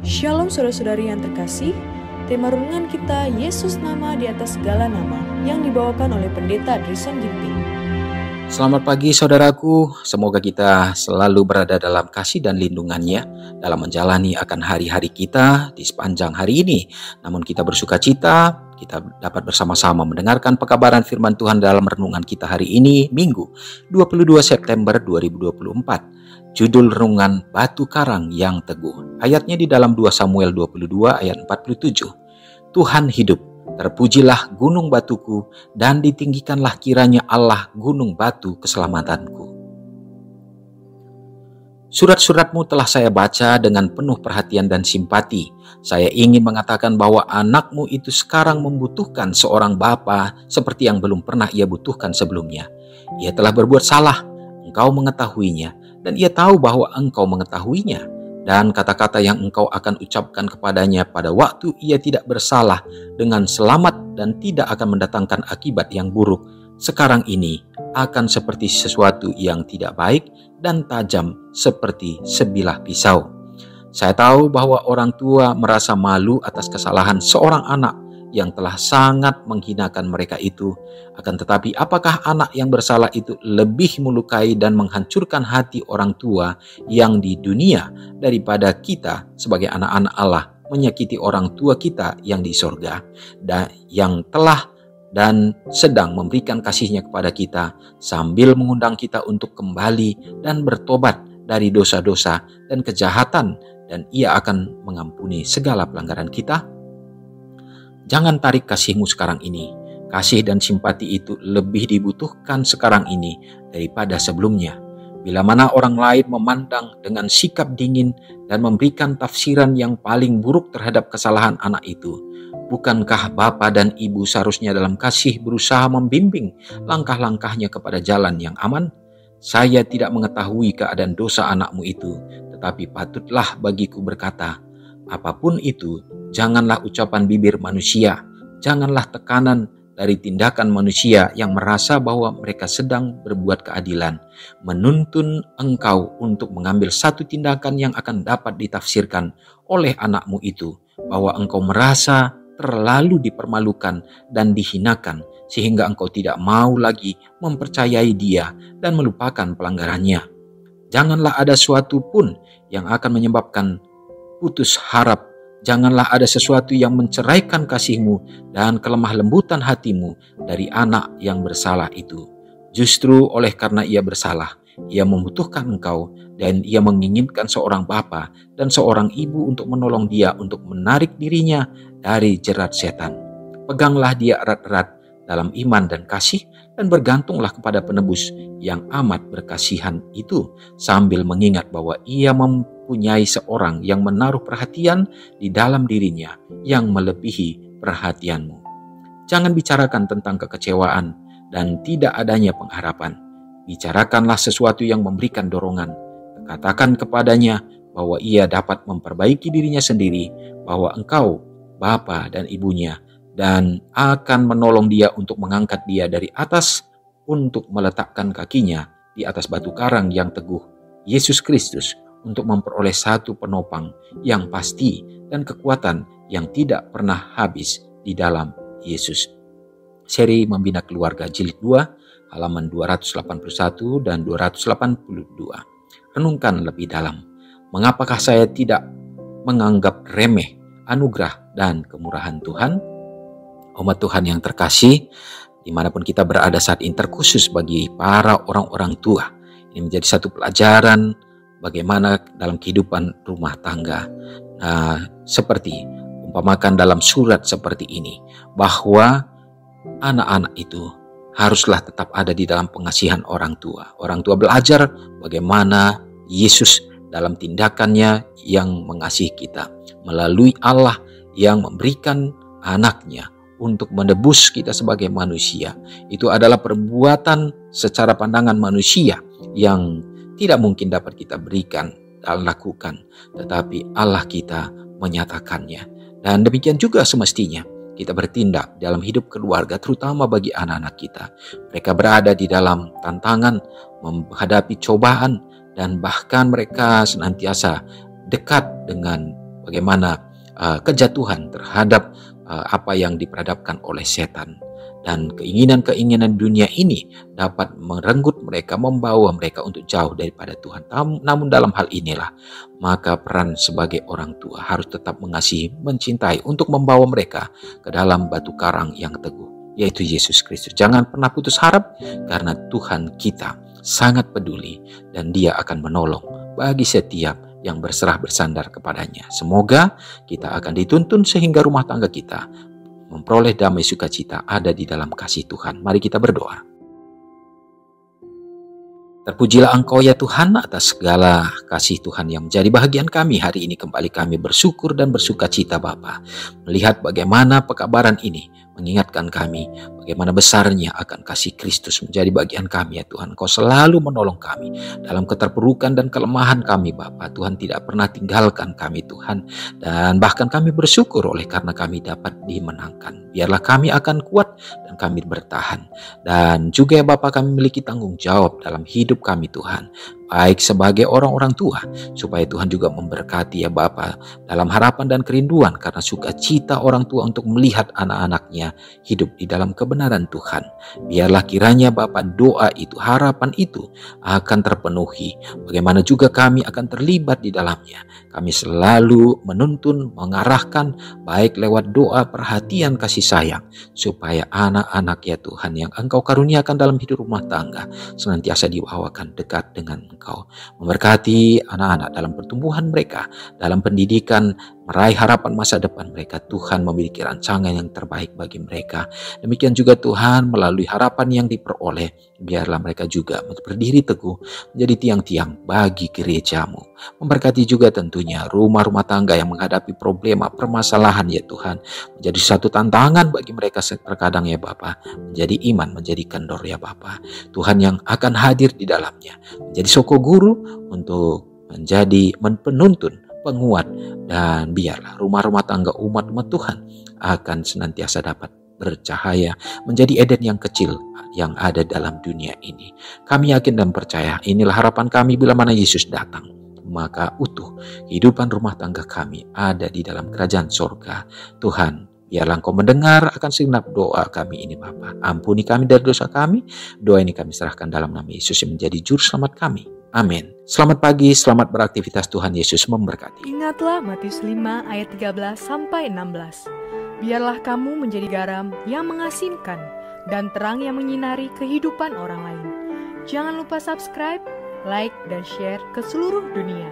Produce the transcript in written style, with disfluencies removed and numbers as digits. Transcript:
Shalom saudara-saudari yang terkasih, tema renungan kita Yesus nama di atas segala nama yang dibawakan oleh Pendeta Drisan Ginting. Selamat pagi saudaraku, semoga kita selalu berada dalam kasih dan lindungannya dalam menjalani akan hari-hari kita di sepanjang hari ini. Namun kita bersuka cita, kita dapat bersama-sama mendengarkan pekabaran firman Tuhan dalam renungan kita hari ini, Minggu 22 September 2024. Judul renungan Batu Karang yang Teguh. Ayatnya di dalam 2 Samuel 22 ayat 47. Tuhan hidup, terpujilah gunung batuku, dan ditinggikanlah kiranya Allah gunung batu keselamatanku. Surat-suratmu telah saya baca dengan penuh perhatian dan simpati. Saya ingin mengatakan bahwa anakmu itu sekarang membutuhkan seorang bapa seperti yang belum pernah ia butuhkan sebelumnya. Ia telah berbuat salah, engkau mengetahuinya, dan ia tahu bahwa engkau mengetahuinya. Dan kata-kata yang engkau akan ucapkan kepadanya pada waktu ia tidak bersalah dengan selamat dan tidak akan mendatangkan akibat yang buruk, sekarang ini akan seperti sesuatu yang tidak baik dan tajam seperti sebilah pisau. Saya tahu bahwa orang tua merasa malu atas kesalahan seorang anak yang telah sangat menghinakan mereka itu. Akan tetapi apakah anak yang bersalah itu lebih melukai dan menghancurkan hati orang tua yang di dunia daripada kita sebagai anak-anak Allah menyakiti orang tua kita yang di sorga dan yang telah dan sedang memberikan kasihnya kepada kita sambil mengundang kita untuk kembali dan bertobat dari dosa-dosa dan kejahatan, dan ia akan mengampuni segala pelanggaran kita? Jangan tarik kasihmu sekarang ini. Kasih dan simpati itu lebih dibutuhkan sekarang ini daripada sebelumnya. Bila mana orang lain memandang dengan sikap dingin dan memberikan tafsiran yang paling buruk terhadap kesalahan anak itu, bukankah bapa dan ibu seharusnya dalam kasih berusaha membimbing langkah-langkahnya kepada jalan yang aman? Saya tidak mengetahui keadaan dosa anakmu itu, tetapi patutlah bagiku berkata, apapun itu, janganlah ucapan bibir manusia, janganlah tekanan dari tindakan manusia yang merasa bahwa mereka sedang berbuat keadilan, menuntun engkau untuk mengambil satu tindakan yang akan dapat ditafsirkan oleh anakmu itu, bahwa engkau merasa terlalu dipermalukan dan dihinakan, sehingga engkau tidak mau lagi mempercayai dia dan melupakan pelanggarannya. Janganlah ada suatu pun yang akan menyebabkan putus harap. Janganlah ada sesuatu yang menceraikan kasihmu dan kelemah lembutan hatimu dari anak yang bersalah itu. Justru oleh karena ia bersalah, ia membutuhkan engkau, dan ia menginginkan seorang bapa dan seorang ibu untuk menolong dia untuk menarik dirinya dari jerat setan. Peganglah dia erat-erat dalam iman dan kasih, dan bergantunglah kepada penebus yang amat berkasihan itu, sambil mengingat bahwa ia mempunyai seorang yang menaruh perhatian di dalam dirinya yang melebihi perhatianmu. Jangan bicarakan tentang kekecewaan dan tidak adanya pengharapan. Bicarakanlah sesuatu yang memberikan dorongan. Katakan kepadanya bahwa ia dapat memperbaiki dirinya sendiri, bahwa engkau, bapa dan ibunya, dan akan menolong dia untuk mengangkat dia dari atas untuk meletakkan kakinya di atas batu karang yang teguh, Yesus Kristus, untuk memperoleh satu penopang yang pasti dan kekuatan yang tidak pernah habis di dalam Yesus. Seri Membina Keluarga Jilid 2, halaman 281 dan 282. Renungkan lebih dalam. Mengapakah saya tidak menganggap remeh anugerah dan kemurahan Tuhan? Umat Tuhan yang terkasih, dimanapun kita berada saat ini, terkhusus bagi para orang-orang tua, ini menjadi satu pelajaran bagaimana dalam kehidupan rumah tangga. Seperti umpamakan dalam surat seperti ini, bahwa anak-anak itu haruslah tetap ada di dalam pengasihan orang tua. Orang tua belajar bagaimana Yesus dalam tindakannya yang mengasihi kita, melalui Allah yang memberikan anaknya untuk menebus kita sebagai manusia. Itu adalah perbuatan secara pandangan manusia yang tidak mungkin dapat kita berikan dan lakukan, tetapi Allah kita menyatakannya. Dan demikian juga semestinya kita bertindak dalam hidup keluarga, terutama bagi anak-anak kita. Mereka berada di dalam tantangan, menghadapi cobaan, dan bahkan mereka senantiasa dekat dengan bagaimana kejatuhan terhadap apa yang diperhadapkan oleh setan. Dan keinginan-keinginan dunia ini dapat merenggut mereka, membawa mereka untuk jauh daripada Tuhan. Namun dalam hal inilah, maka peran sebagai orang tua harus tetap mengasihi, mencintai untuk membawa mereka ke dalam batu karang yang teguh, yaitu Yesus Kristus. Jangan pernah putus harap, karena Tuhan kita sangat peduli dan Dia akan menolong bagi setiap yang berserah bersandar kepadanya. Semoga kita akan dituntun sehingga rumah tangga kita memperoleh damai sukacita ada di dalam kasih Tuhan. Mari kita berdoa. Terpujilah Engkau ya Tuhan atas segala kasih Tuhan yang menjadi bahagian kami hari ini. Kembali kami bersyukur dan bersukacita Bapa, melihat bagaimana pekabaran ini mengingatkan kami bagaimana besarnya akan kasih Kristus menjadi bagian kami ya Tuhan. Engkau selalu menolong kami dalam keterpurukan dan kelemahan kami Bapa. Tuhan tidak pernah tinggalkan kami Tuhan, dan bahkan kami bersyukur oleh karena kami dapat dimenangkan. Biarlah kami akan kuat dan kami bertahan, dan juga ya Bapa, kami memiliki tanggung jawab dalam hidup kami Tuhan, baik sebagai orang-orang tua, supaya Tuhan juga memberkati ya Bapa dalam harapan dan kerinduan karena sukacita orang tua untuk melihat anak-anaknya hidup di dalam kebenaran Tuhan. Biarlah kiranya Bapa doa itu, harapan itu akan terpenuhi. Bagaimana juga kami akan terlibat di dalamnya. Kami selalu menuntun, mengarahkan baik lewat doa, perhatian, kasih sayang, supaya anak-anak ya Tuhan yang Engkau karuniakan dalam hidup rumah tangga senantiasa dibawakan dekat dengan Engkau. Memberkati anak-anak dalam pertumbuhan mereka, dalam pendidikan, meraih harapan masa depan mereka. Tuhan memiliki rancangan yang terbaik bagi mereka. Demikian juga Tuhan, melalui harapan yang diperoleh, biarlah mereka juga berdiri teguh menjadi tiang-tiang bagi gereja-Mu. Memberkati juga tentunya rumah-rumah tangga yang menghadapi problema, permasalahan ya Tuhan, menjadi satu tantangan bagi mereka terkadang ya Bapa, menjadi iman, menjadi kendor ya Bapa. Tuhan yang akan hadir di dalamnya, menjadi soko guru untuk menjadi penuntun, penguat, dan biarlah rumah-rumah tangga umat Tuhan akan senantiasa dapat bercahaya menjadi Eden yang kecil yang ada dalam dunia ini. Kami yakin dan percaya inilah harapan kami bila mana Yesus datang, maka utuh kehidupan rumah tangga kami ada di dalam kerajaan sorga. Tuhan, biarlah Engkau mendengar akan segenap doa kami ini Bapa. Ampuni kami dari dosa kami. Doa ini kami serahkan dalam nama Yesus yang menjadi juru selamat kami. Amin. Selamat pagi, selamat beraktivitas. Tuhan Yesus memberkati. Ingatlah Matius 5 ayat 13-16. Biarlah kamu menjadi garam yang mengasinkan dan terang yang menyinari kehidupan orang lain. Jangan lupa subscribe, like, dan share ke seluruh dunia.